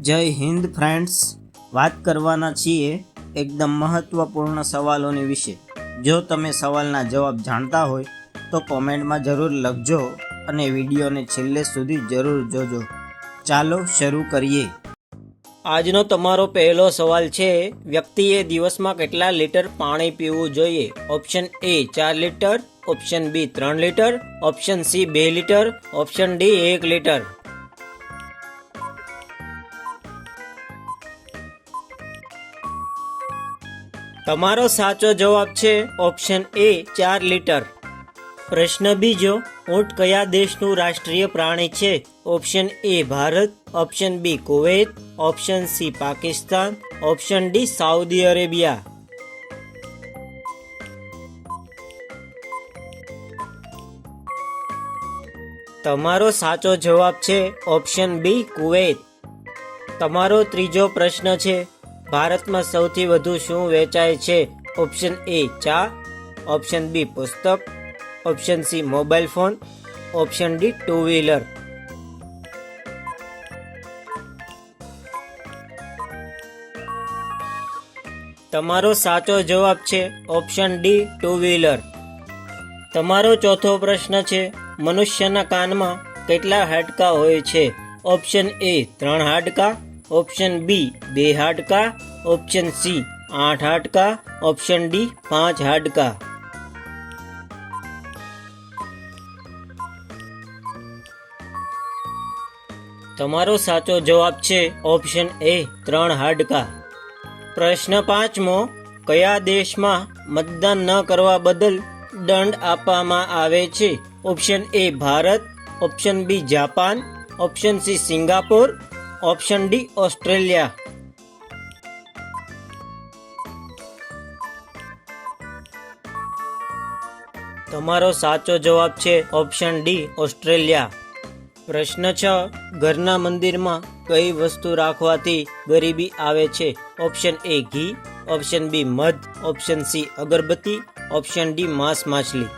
જય હિન્દ ફ્રેન્ડ્સ, વાત કરવાના છીએ એકદમ મહત્વપૂર્ણ સવાલોની વિશે. જો તમે સવાલના જવાબ જાણતા હોય તો કોમેન્ટમાં જરૂર લખજો અને વિડીયોને છેલ્લે સુધી જરૂર જોજો. ચાલો શરૂ કરીએ. આજનો તમારો પહેલો સવાલ છે, વ્યક્તિએ દિવસમાં કેટલા લીટર પાણી પીવું જોઈએ? Option A 4 litre, option B 3 litre, option C 2 litre, option D 1 litre. તમારો સાચો જવાબ છે ઓપ્શન એ 4 લીટર. પ્રશ્ન બીજો, ઊંટ કયા દેશનું રાષ્ટ્રીય પ્રાણી છે? Option A Bharat, option B Kuwait, option C Pakistan, option D Saudi Arabia. તમારો સાચો જવાબ છે ઓપ્શન બી કુવૈત. તમારો ત્રીજો પ્રશ્ન છે, ભારતમાં સૌથી વધુ શું વેચાય છે? ઓપ્શન એ ચા, ઓપ્શન બી પુસ્તક, option C mobile phone, option D two wheeler. તમારો સાચો જવાબ છે ઓપ્શન ડી ટુ વ્હીલર. તમારો ચોથો પ્રશ્ન છે, મનુષ્યના કાનમાં કેટલા હાડકાં હોય છે? ઓપ્શન એ 3 હાડકાં, ઓપ્શન બી 2 હાડકાં, ઓપ્શન સી 8 હાડકાં, ઓપ્શન ડી 5 હાડકાં. તમારો સાચો જવાબ છે ઓપ્શન એ 3 હાડકાં. પ્રશ્ન પાંચમો, કયા દેશમાં મતદાન ન કરવા બદલ દંડ આપવામાં આવે છે? Option A Bharat, option B Japan, option C Singapore, option D Australia. તમારો સાચો જવાબ છે ઓપ્શન ડી ઓસ્ટ્રેલિયા. પ્રશ્ન 6, ઘરના મંદિરમાં કઈ વસ્તુ રાખવાથી ગરીબી આવે છે? ઓપ્શન એ ઘી, ઓપ્શન બી મધ, ઓપ્શન સી અગરબત્તી, ઓપ્શન ડી માંસ માછલી.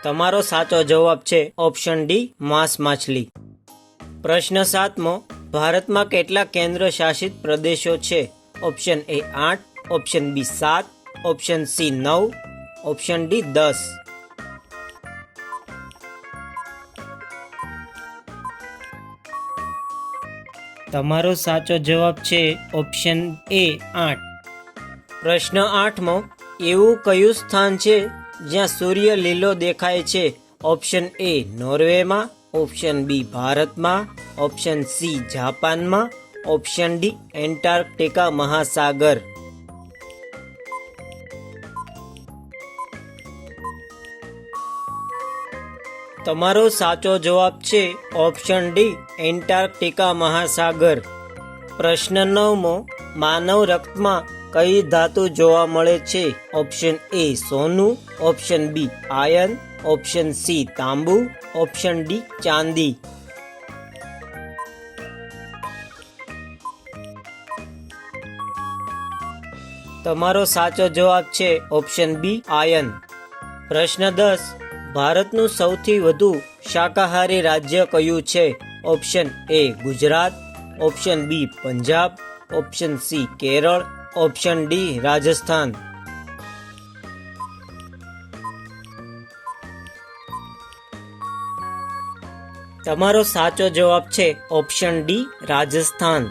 તમારો સાચો જવાબ છે ઓપ્શન ડી માંસ માછલી. પ્રશ્ન 7મો, ભારતમાં કેટલા કેન્દ્ર શાસિત પ્રદેશો છે? Option A 8, option B 7, option C 9, option D 10. તમારો સાચો જવાબ છે ઓપ્શન એ 8. પ્રશ્ન 8મો, એવું કયું સ્થાન છે જ્યાં સૂર્ય લીલો દેખાય છે? ઓપ્શન એ નોર્વેમાં, ઓપ્શન બી ભારતમાં, ઓપ્શન સી જાપાનમાં, ઓપ્શન ડી એન્ટાર્કટિકા મહાસાગર. તમારો સાચો જવાબ છે ઓપ્શન ડી એન્ટાર્કટિકા મહાસાગર. પ્રશ્ન 9મો, માનવ રક્તમાં કઈ ધાતુ જોવા મળે છે? ઓપ્શન એ સોનું, option B iron, option C તાંબુ, ઓપ્શન ડી ચાંદી. તમારો સાચો જવાબ છે ઓપ્શન બી આયર્ન. પ્રશ્ન 10, ભારતનું સૌથી વધુ શાકાહારી રાજ્ય કયું છે? Option A Gujarat, option B Punjab, option C Kerala, option D Rajasthan. તમારો સાચો જવાબ છે ઓપ્શન ડી રાજસ્થાન.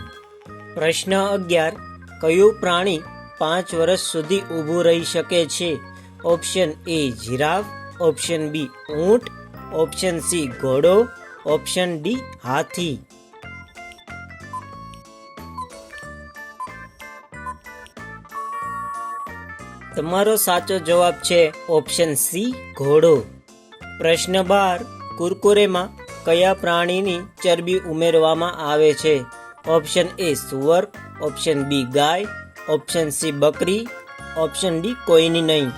પ્રશ્ન 11, કયું પ્રાણી 5 વર્ષ સુધી ઊભું રહી શકે છે? Option A giraffe, option B ઊંટ, ઓપ્શન સી ઘોડો, ઓપ્શન ડી હાથી. તમારો સાચો જવાબ છે ઓપ્શન સી ઘોડો. પ્રશ્ન 12, કુરકુરેમાં કયા પ્રાણીની ચરબી ઉમેરવામાં આવે છે? ઓપ્શન એ સુવર, ઓપ્શન બી ગાય, ઓપ્શન સી બકરી, ઓપ્શન ડી કોઈની નહીં.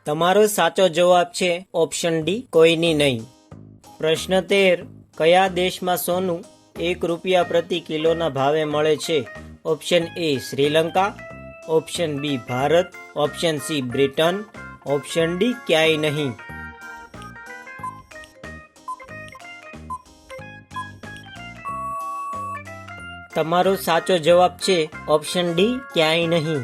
તમારો સાચો જવાબ છે ઓપ્શન ડી કોઈની નહીં. પ્રશ્ન 13, કયા દેશમાં સોનું ₹1 પ્રતિ કિલોના ભાવે મળે છે? Option A Sri Lanka, option B Bharat, option C Britain, option D ક્યાંય નહીં. તમારો સાચો જવાબ છે ઓપ્શન ડી ક્યાંય નહીં.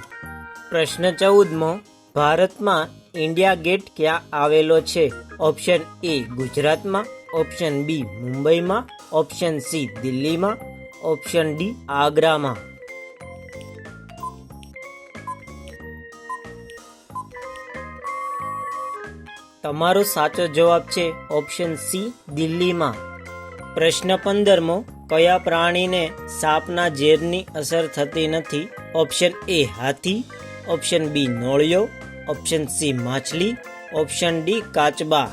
પ્રશ્ન 14મો, ભારતમાં ઇન્ડિયા ગેટ ક્યાં આવેલો છે? ઓપ્શન એ ગુજરાતમાં, ઓપ્શન બી મુંબઈમાં, ઓપ્શન સી દિલ્હીમાં, ઓપ્શન ડી આગ્રામાં. તમારો સાચો જવાબ છે ઓપ્શન સી દિલ્હીમાં. પ્રશ્ન 15મો, કયા પ્રાણીને સાપના ઝેરની અસર થતી નથી? Option A Hathi, option B નોળિયો, ઓપ્શન સી માછલી, ઓપ્શન ડી કાચબા.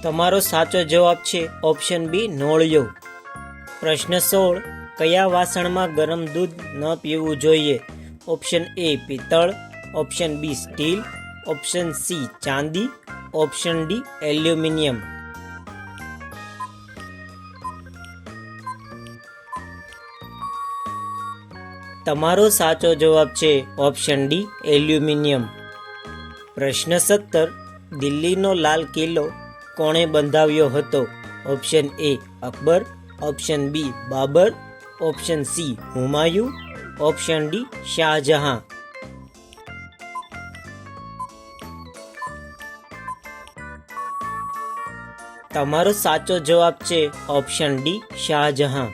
તમારો સાચો જવાબ છે ઓપ્શન બી નોળિયો. પ્રશ્ન 16, કયા વાસણમાં ગરમ દૂધ ન પીવું જોઈએ? ઓપ્શન એ પિત્તળ, option B steel, option C ચાંદી, ઓપ્શન ડી એલ્યુમિનિયમ. તમારો સાચો જવાબ છે ઓપ્શન ડી એલ્યુમિનિયમ. પ્રશ્ન 17, દિલ્હીનો લાલ કિલ્લો કોણે બંધાવ્યો હતો? Option A Akbar, option B Babur, option C Humayun, option D Shah Jahan. તમારો સાચો જવાબ છે ઓપ્શન ડી શાહજહાં.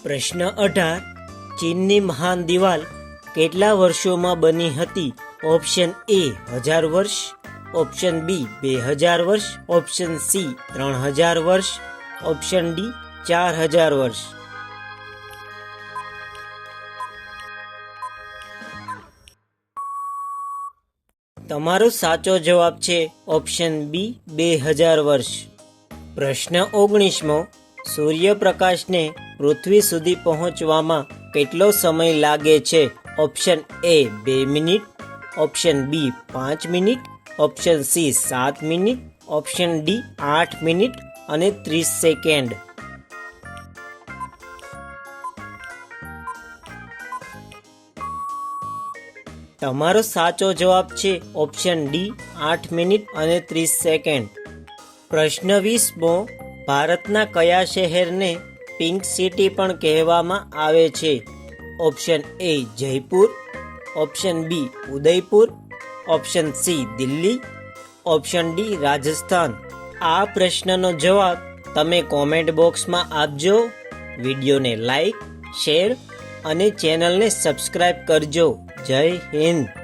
પ્રશ્ન 18, ચીનની મહાન દિવાલ કેટલા વર્ષોમાં બની હતી? ઓપ્શન એ 1000 વર્ષ, ઓપ્શન બી 2000 વર્ષ, ઓપ્શન સી 3000 વર્ષ, ઓપ્શન ડી 4000 વર્ષ. તમારો સાચો જવાબ છે ઓપ્શન બી 2000 વર્ષ. પ્રશ્ન 19મો, સૂર્યપ્રકાશને પૃથ્વી સુધી પહોંચવામાં કેટલો સમય લાગે છે? Option A 2 minute, option B 5 minute, option C 7 minute, option D 8 minute અને 30 સેકન્ડ. તમારો સાચો જવાબ છે ઓપ્શન ડી 8 મિનિટ અને 30 સેકન્ડ. પ્રશ્ન 20મો, ભારતના કયા શહેરને પિંક સિટી પણ કહેવામાં આવે છે? Option A Jaipur, option B Udaipur, option C Delhi, option D Rajasthan. આ પ્રશ્નનો જવાબ તમે કોમેન્ટ બોક્સમાં આપજો. વિડીયોને લાઈક, શેર અને ચેનલને સબસ્ક્રાઈબ કરજો. જય હિન્દ.